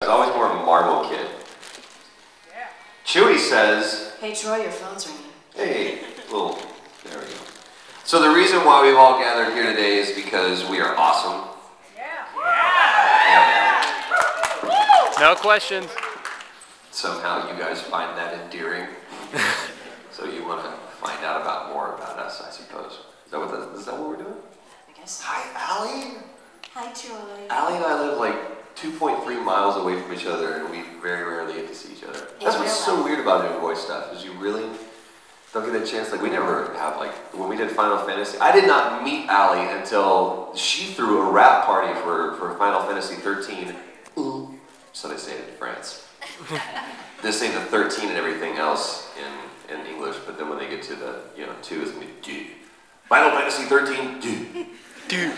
always more of a Marvel kid. Chewy says, "Hey Troy, your phone's ringing." Hey, little, there we go. So the reason why we've all gathered here today is because we are awesome. No questions. Somehow you guys find that endearing. So you want to find out about more about us, I suppose. Is that what we're doing? I guess. Hi, Allie. Hi Troy. Allie and I live like 2.3 miles away from each other, and we very rarely get to see each other. That's what's so weird about doing voice stuff, is you really don't get a chance. Like, we never have, like, when we did Final Fantasy, I did not meet Allie until she threw a rap party for Final Fantasy 13. Ooh. So they say it in France. They say the 13 and everything else in English, but then when they get to the, 2, it's going to be dude. Final Fantasy 13, dude. Dude.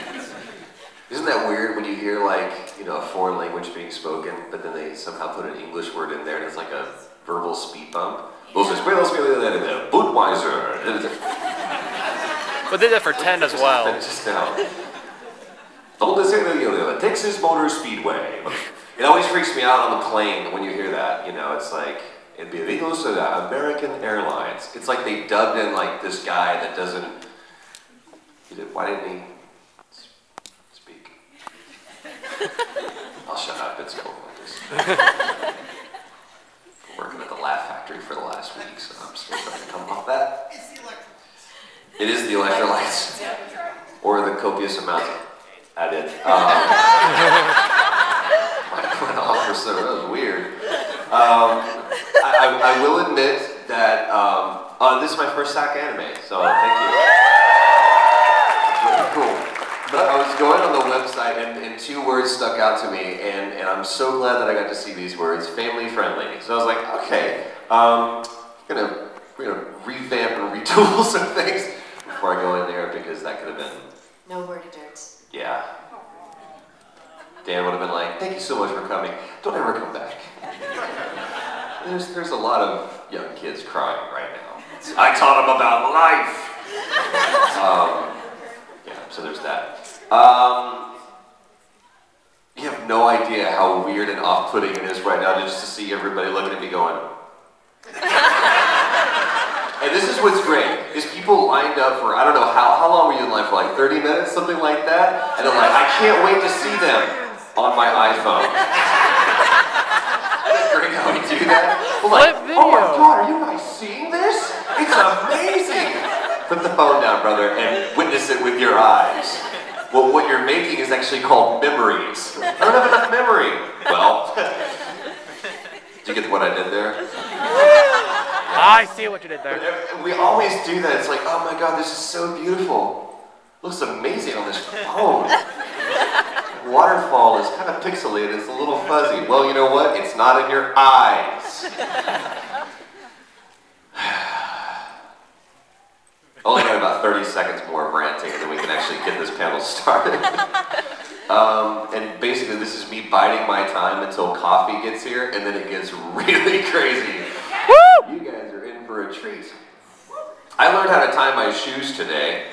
Isn't that weird when you hear, like, a foreign language being spoken, but then they somehow put an English word in there and it's like a verbal speed bump? Budweiser. But they did that for 10 as well. Just now. Texas Motor Speedway. It always freaks me out on the plane when you hear that. It's like, bienvenidos to the American Airlines. It's like they dubbed in like this guy that doesn't. Why didn't he speak? I'll shut up. It's cool like this. Been working at the Laugh Factory for the last week, so I'm still trying to come off that. It's the electrolytes. It is the electrolytes, or the copious amount added. I went off for so that was weird. I will admit that this is my first SAC anime, so thank you. It's really cool. But I was going on the website and 2 words stuck out to me, and I'm so glad that I got to see these words, family friendly. So I was like, okay, we're gonna revamp and retool some things before I go in there, because that could have been. No wordy dirts. Yeah. Dan would have been like, thank you so much for coming. Don't ever come back. There's a lot of young kids crying right now. I taught them about life. Yeah, so there's that. You have no idea how weird and off-putting it is right now just to see everybody looking at me going. And this is what's great, is people lined up for, I don't know, how long were you in line for, like 30 minutes, something like that? And they're like, I can't wait to see them on my iPhone. Isn't that great how we do that? We're like, oh my God, are you guys seeing this? It's amazing. Put the phone down, brother, and witness it with your eyes. Well, what you're making is actually called memories. I don't have enough memory. Well, did you get what I did there? I see what you did there. We always do that. It's like, oh my God, this is so beautiful. Looks amazing on this phone. Waterfall is kind of pixelated. It's a little fuzzy. Well, you know what? It's not in your eyes. Only got about 30 seconds more of ranting, and then we can actually get this panel started. And basically, this is me biding my time until coffee gets here, and then it gets really crazy. Woo! You guys are in for a treat. I learned how to tie my shoes today.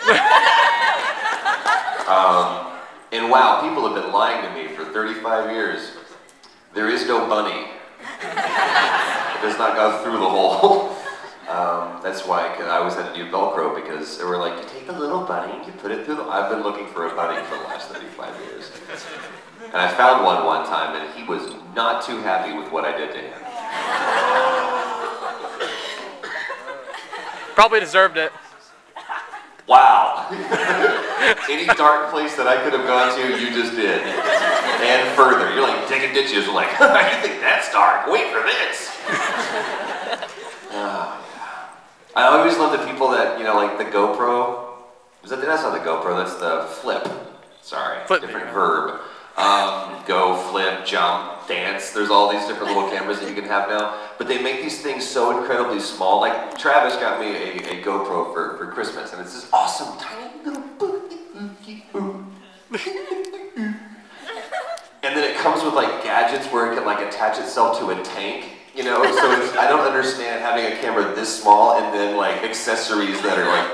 And wow, people have been lying to me for 35 years. There is no bunny. It does not go through the hole. That's why I always had to do Velcro, because they were like, you take the little bunny, you put it through the... I've been looking for a bunny for the last 35 years. And I found one time, and he was not too happy with what I did to him. Probably deserved it. Wow. Any dark place that I could have gone to, you just did. And further. You're like digging ditches. You're like, you think that's dark? Wait for this. I always love the people that, like the GoPro. That's not the GoPro, that's the flip. Sorry, flip different verb. Go, flip, jump, dance. There's all these different little cameras that you can have now. But they make these things so incredibly small. Like Travis got me a GoPro for Christmas, and it's this awesome tiny little and then it comes with like gadgets where it can like attach itself to a tank. So I don't understand having a camera this small and then like accessories that are like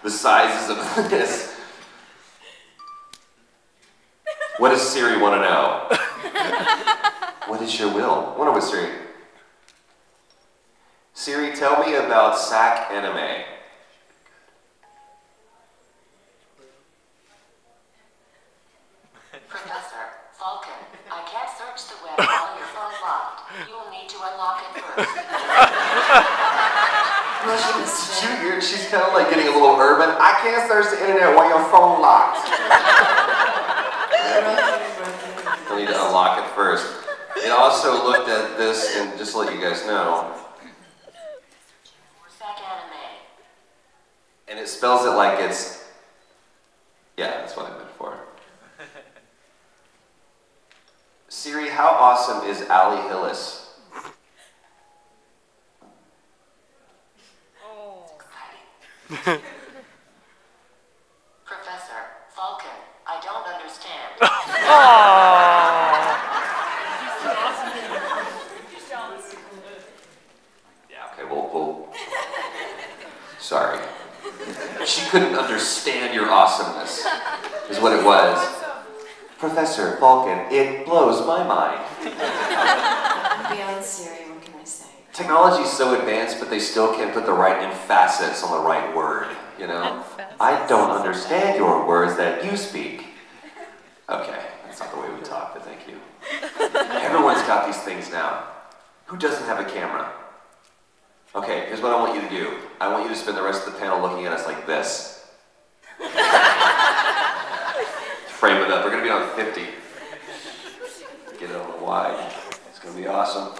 the sizes of this. What does Siri want to know? What is your will? I wonder what Siri. Siri, tell me about SAC anime. Professor Falcon, I can't search the web while your phone's locked. You will need to unlock it first. Did you hear? She's kind of like getting a little urban. I can't search the internet while your phone locked. I need to unlock it first. It also looked at this, and just to let you guys know, SAC anime. and it spells it like it's, yeah, that's what I meant for. Siri, how awesome is Ali Hillis? Professor Falcon, I don't understand. Yeah, okay, we'll sorry. She couldn't understand your awesomeness, is what it was. Professor Falcon, it blows my mind. Beyond Siri, what can I say? Technology's so advanced, but they still can't put the right emphasis on the right word, you know? I don't understand your words that you speak. Okay, that's not the way we talk, but thank you. Everyone's got these things now. Who doesn't have a camera? Okay, here's what I want you to do. I want you to spend the rest of the panel looking at us like this. Frame it up. We're gonna be on 50. Get it on the wide. It's gonna be awesome.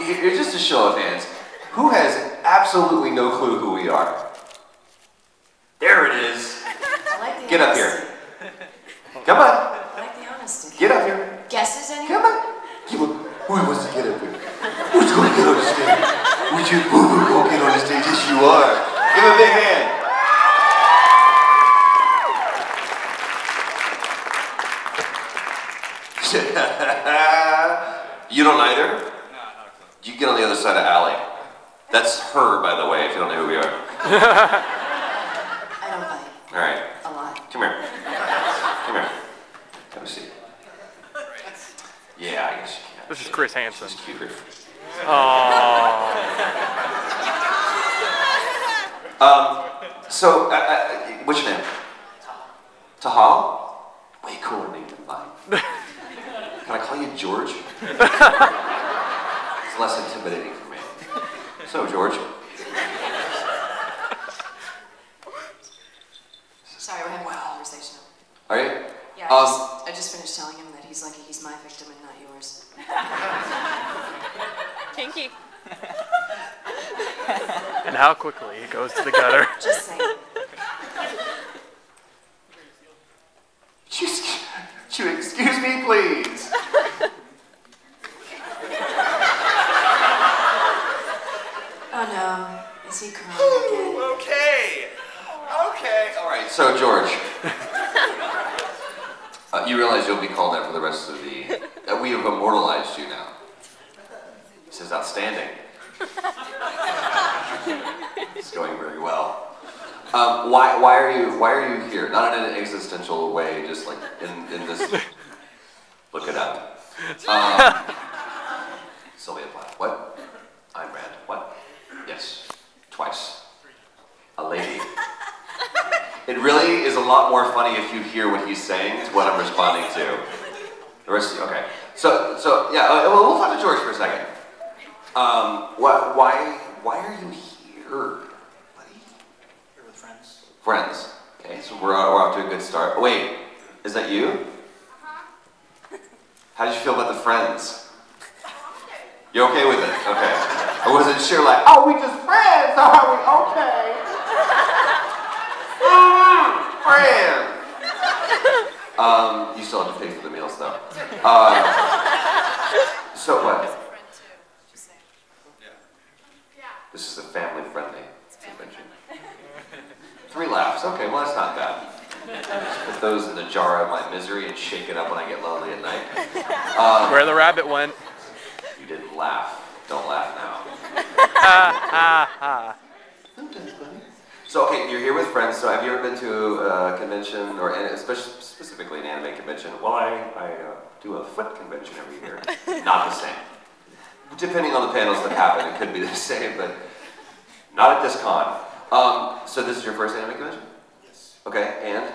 Here's just a show of hands. Who has absolutely no clue who we are? There it is. I like the Get up honesty. here. Come on. I like the honesty. Get up here. Guesses, anyone? Come on. Who wants to get up here? Who's going to get on the stage? Would you go get on the stage? Yes, you are. Give him a big hand. You don't either? No, not a clue. You get on the other side of Allie. That's her, by the way, if you don't know who we are. I don't bite. All right. A lot. Come here. Come here. Have a seat. Yeah, I guess you can. This is Chris Hansen. She's cuter. So, what's your name? Tahal? Way cooler name than mine. Can I call you George? It's less intimidating for me. So, George. Sorry, we're having a conversation. Are you? Yeah, I just finished telling him that he's lucky he's my victim and not yours. Kinky. And how quickly it goes to the gutter. Just saying. Excuse me, please. Oh no, is he crying again? Okay. All right. So, George, you realize you'll be called out for the rest of the. We have immortalized you now. This is outstanding. It's going very well. Why are you here? Not in an existential way, just like in this. Look it up. Sylvia Plath. What? I'm Rand. What? Yes. Twice. A lady. It really is a lot more funny if you hear what he's saying to what I'm responding to. The rest of you, okay. So yeah, well, we'll talk to George for a second. Why are you here, buddy? Here with friends. Friends. Okay, so we're off to a good start. Wait, is that you? Uh-huh. How did you feel about the friends? You okay with it? Okay. I wasn't sure, like, oh, we just friends, so are we okay? Friends. You still have to pay for the meals, though. So what? This is a family-friendly convention. 3 laughs. Okay, well that's not bad. Just put those in the jar of my misery and shake it up when I get lonely at night. Where the rabbit went. You didn't laugh. Don't laugh now. So okay, you're here with friends. So have you ever been to a convention, or especially specifically an anime convention? Well, do a foot convention every year. Not the same. Depending on the panels that happen, it could be the same, but not at this con. So this is your first anime convention? Yes. Okay, and